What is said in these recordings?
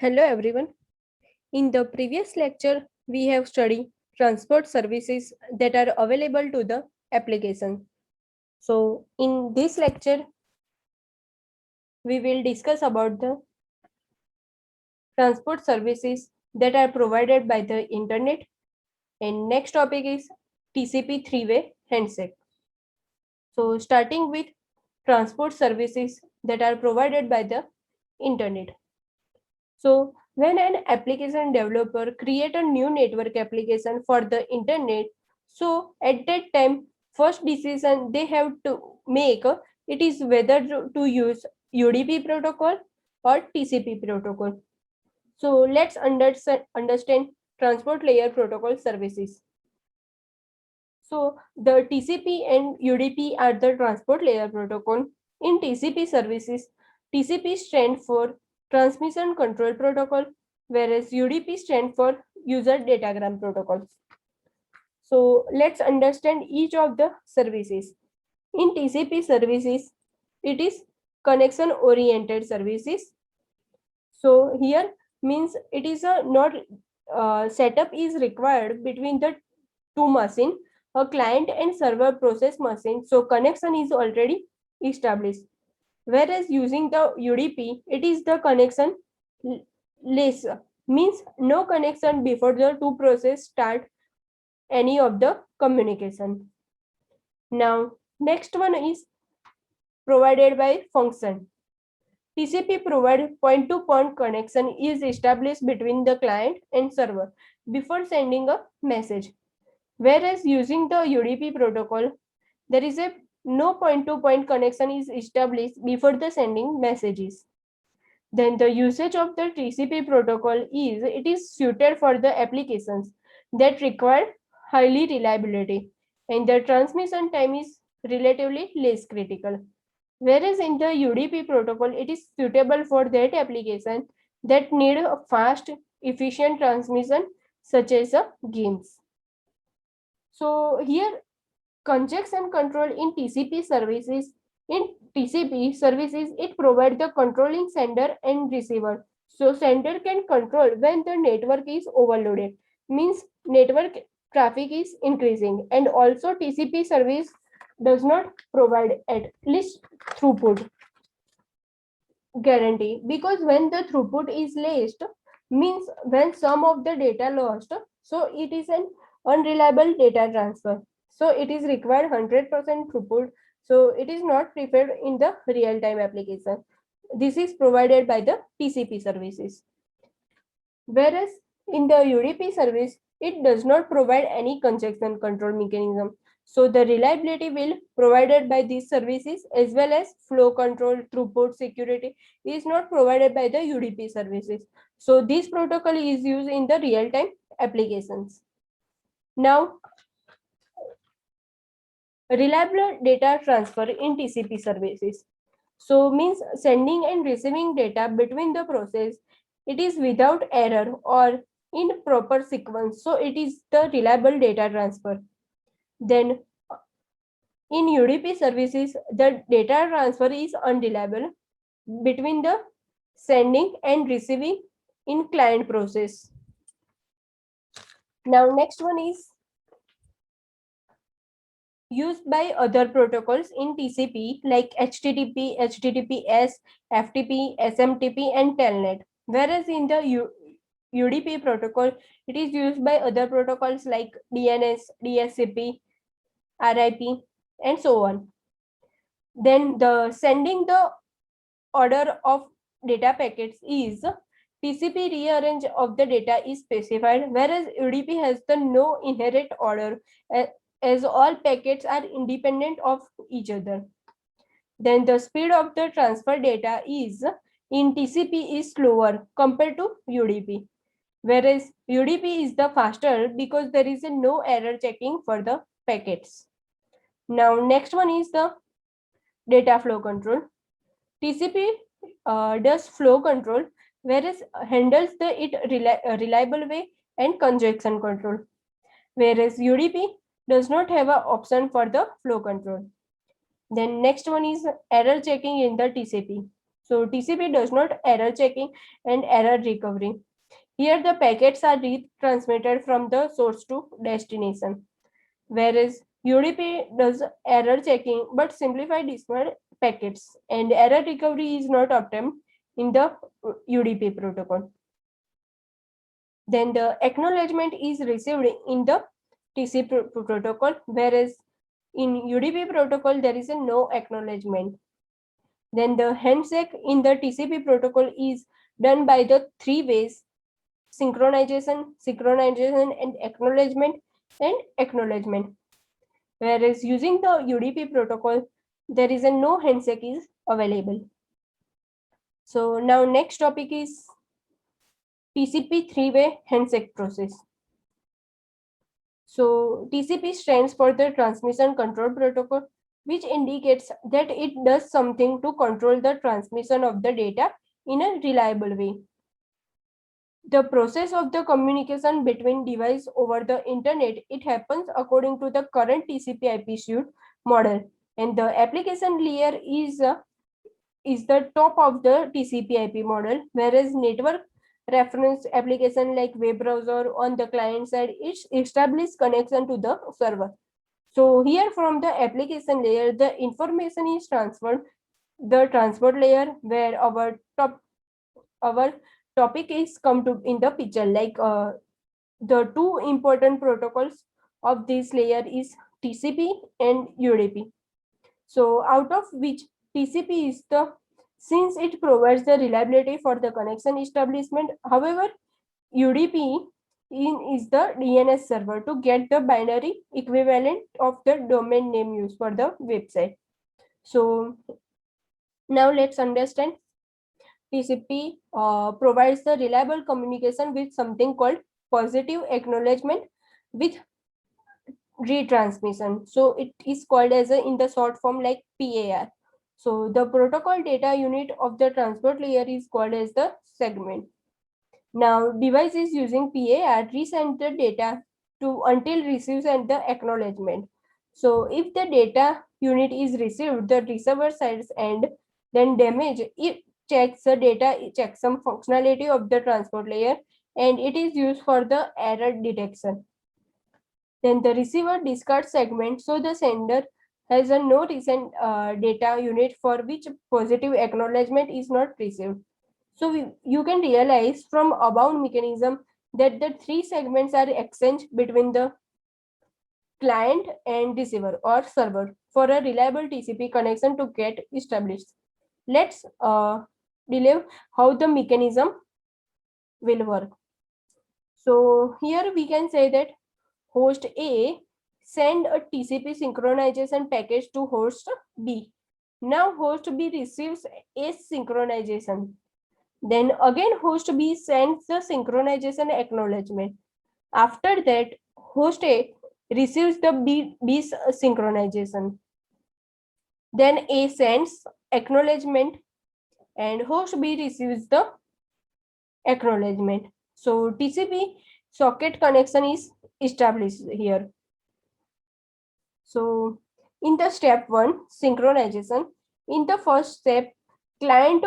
Hello everyone. In the previous lecture, we have studied transport services that are available to the application. So in this lecture, we will discuss about the transport services that are provided by the internet. And next topic is TCP three-way handshake. So starting with transport services that are provided by the internet. So when an application developer create a new network application for the internet, so at that time, first decision they have to make it is whether to use UDP protocol or TCP protocol. So let's understand transport layer protocol services. So the TCP and UDP are the transport layer protocol. In TCP services, TCP stands for Transmission Control Protocol, whereas UDP stands for User Datagram Protocol. So let's understand each of the services. In TCP services, it is connection oriented services. So here means it is a not setup is required between the two machine, a client and server process machine. So connection is already established. Whereas using the UDP, it is the connection less, means no connection before the two process start any of the communication. Now next one is provided by function. TCP provide point-to-point connection is established between the client and server before sending a message. Whereas using the UDP protocol, there is a no point-to-point connection is established before the sending messages. Then the usage of the TCP protocol is it is suited for the applications that require highly reliability and the transmission time is relatively less critical. Whereas in the UDP protocol, it is suitable for that application that need a fast, efficient transmission such as games. So here congestion control in TCP services. In TCP services, it provides the controlling sender and receiver. So sender can control when the network is overloaded, means network traffic is increasing, and also TCP service does not provide at least throughput guarantee, because when the throughput is less, means when some of the data lost, so it is an unreliable data transfer, so it is required 100% throughput, so it is not preferred in the real time application. This is provided by the TCP services. Whereas in the UDP service, it does not provide any congestion control mechanism. So the reliability will provided by these services as well as flow control, throughput, security is not provided by the UDP services. So this protocol is used in the real-time applications. Now, reliable data transfer in TCP services. So means sending and receiving data between the process, it is without error or in proper sequence. So it is the reliable data transfer. Then in UDP services, the data transfer is unreliable between the sending and receiving in client process. Now next one is used by other protocols in TCP like HTTP, HTTPS, FTP, SMTP, and Telnet. Whereas in the UDP protocol, it is used by other protocols like DNS, DSCP, RIP, and so on. Then the sending the order of data packets is TCP rearrange of the data is specified, whereas UDP has the no inherent order as all packets are independent of each other. Then the speed of the transfer data is in TCP is slower compared to UDP, whereas UDP is the faster because there is a no error checking for the packets. Now next one is the data flow control. TCP does flow control, whereas handles the reliable way and congestion control, whereas UDP does not have an option for the flow control. Then next one is error checking in the TCP. So TCP does not error checking and error recovery. Here the packets are retransmitted from the source to destination, whereas UDP does error checking but simplify decimal packets, and error recovery is not obtained in the UDP protocol. Then the acknowledgement is received in the TCP protocol, whereas in UDP protocol there is a no acknowledgement. Then the handshake in the TCP protocol is done by the three ways: synchronization, and acknowledgement. Whereas using the UDP protocol, there is a no handshake is available. So now next topic is TCP three-way handshake process. So TCP stands for the Transmission Control Protocol, which indicates that it does something to control the transmission of the data in a reliable way. The process of the communication between devices over the internet, it happens according to the current TCP IP suite model, and the application layer is the top of the TCP IP model, whereas network reference application like web browser on the client side, it establishes connection to the server. So here from the application layer, the information is transferred the transport layer, where our topic is come to in the picture. Like the two important protocols of this layer is TCP and UDP. So out of which TCP is the, since it provides the reliability for the connection establishment. However, UDP is the DNS server to get the binary equivalent of the domain name used for the website. So now let's understand. TCP provides the reliable communication with something called positive acknowledgement with retransmission. So it is called as in the short form like PAR. So the protocol data unit of the transport layer is called as the segment. Now device is using PAR resend the data to until receives and the acknowledgement. So if the data unit is received, the receiver sides and then damage, it checks the data, it checks some functionality of the transport layer, and it is used for the error detection. Then the receiver discards segment, so the sender has a no recent data unit for which positive acknowledgement is not received. So you can realize from above mechanism that the three segments are exchanged between the client and receiver or server for a reliable TCP connection to get established. Let's delve how the mechanism will work. So here we can say that host A send a TCP synchronization package to host B. Now host B receives a synchronization. Then again host B sends the synchronization acknowledgement. After that, host A receives the B's synchronization. Then A sends acknowledgement and host B receives the acknowledgement. So TCP socket connection is established here. So in the step 1, synchronization, in the first step, client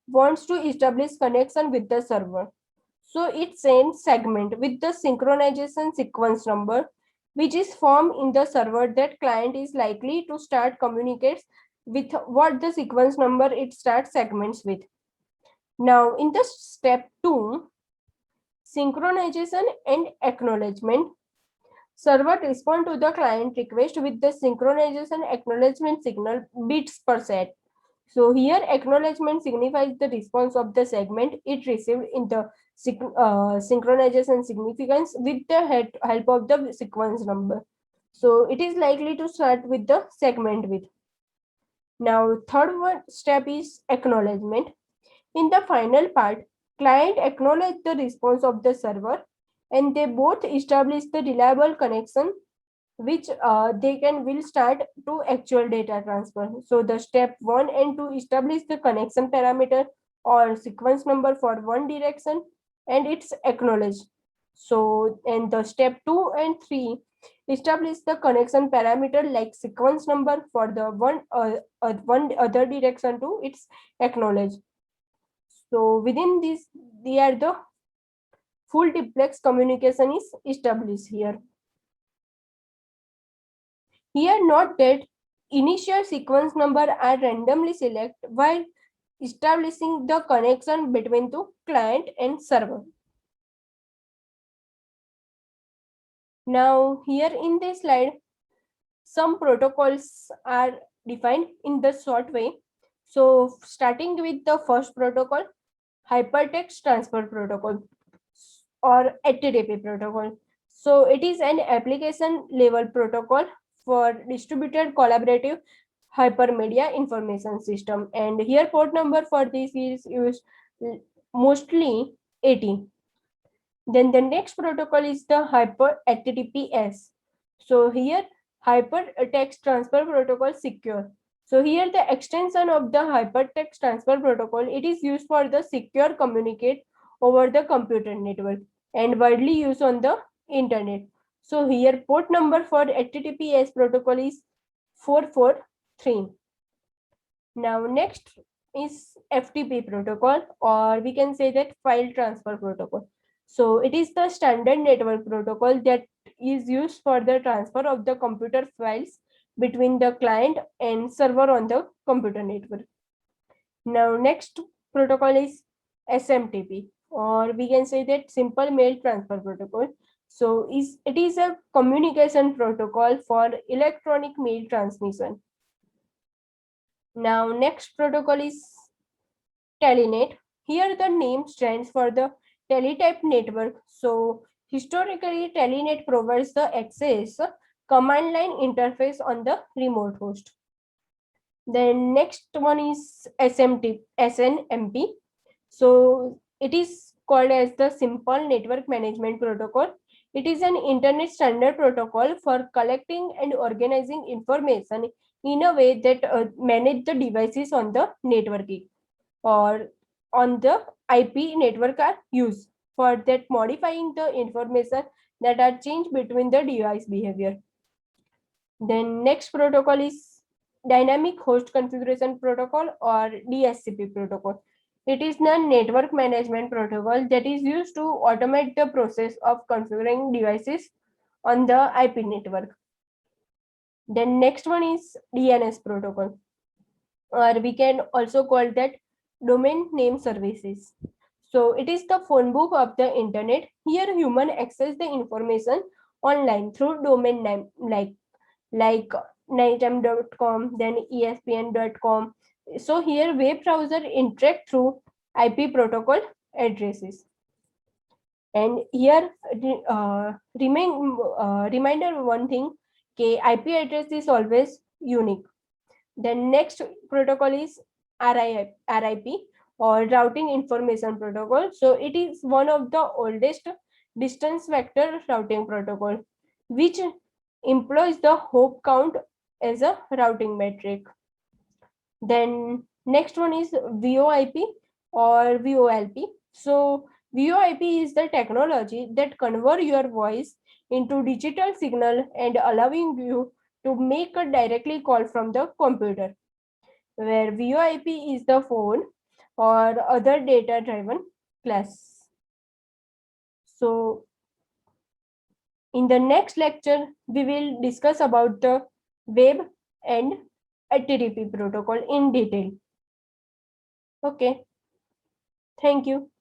wants to establish connection with the server. So it sends segment with the synchronization sequence number, which is formed in the server that client is likely to start communicates with what the sequence number it starts segments with. Now in the step 2, synchronization and acknowledgement, server respond to the client request with the synchronization acknowledgement signal bits per set. So here acknowledgement signifies the response of the segment it received in the synchronization significance with the help of the sequence number. So it is likely to start with the segment with. Now third one step is acknowledgement. In the final part, client acknowledge the response of the server and they both establish the reliable connection which they will start to actual data transfer. So the step 1 and 2 establish the connection parameter or sequence number for one direction and it's acknowledged. So, and the step 2 and 3 establish the connection parameter like sequence number for the one other direction to its acknowledge. So within this, they are the full duplex communication is established here. Here, note that initial sequence number are randomly selected while establishing the connection between the client and server. Now, here in this slide, some protocols are defined in the short way. So, starting with the first protocol, Hypertext Transfer Protocol or HTTP protocol. So, it is an application level protocol for distributed collaborative hypermedia information system. And here, port number for this is used mostly 80. Then the next protocol is the Hyper HTTPS. So here Hypertext Transfer Protocol Secure. So here the extension of the Hypertext Transfer Protocol, it is used for the secure communicate over the computer network and widely used on the internet. So here port number for HTTPS protocol is 443. Now next is FTP protocol, or we can say that file transfer protocol. So it is the standard network protocol that is used for the transfer of the computer files between the client and server on the computer network. Now next protocol is SMTP, or we can say that simple mail transfer protocol. So it is a communication protocol for electronic mail transmission. Now next protocol is Telenet. Here the name stands for the teletype network. So historically Telenet provides the access command line interface on the remote host. Then next one is SNMP. So it is called as the Simple Network Management Protocol. It is an internet standard protocol for collecting and organizing information in a way that manage the devices on the networking or on the IP network are used for that modifying the information that are changed between the device behavior. Then next protocol is Dynamic Host Configuration Protocol or DHCP protocol. It is a network management protocol that is used to automate the process of configuring devices on the IP network. Then next one is DNS protocol, or we can also call that domain name services. So it is the phone book of the internet. Here human access the information online through domain name like nighttime.com, then espn.com. So here web browser interact through IP protocol addresses. And here reminder one thing, IP address is always unique. Then next protocol is RIP or routing information protocol. So it is one of the oldest distance vector routing protocol, which employs the hop count as a routing metric. Then next one is VoIP or VoLP. So VoIP is the technology that convert your voice into digital signal and allowing you to make a directly call from the computer, where VoIP is the phone or other data driven class. So in the next lecture, we will discuss about the web and HTTP protocol in detail. Okay, thank you.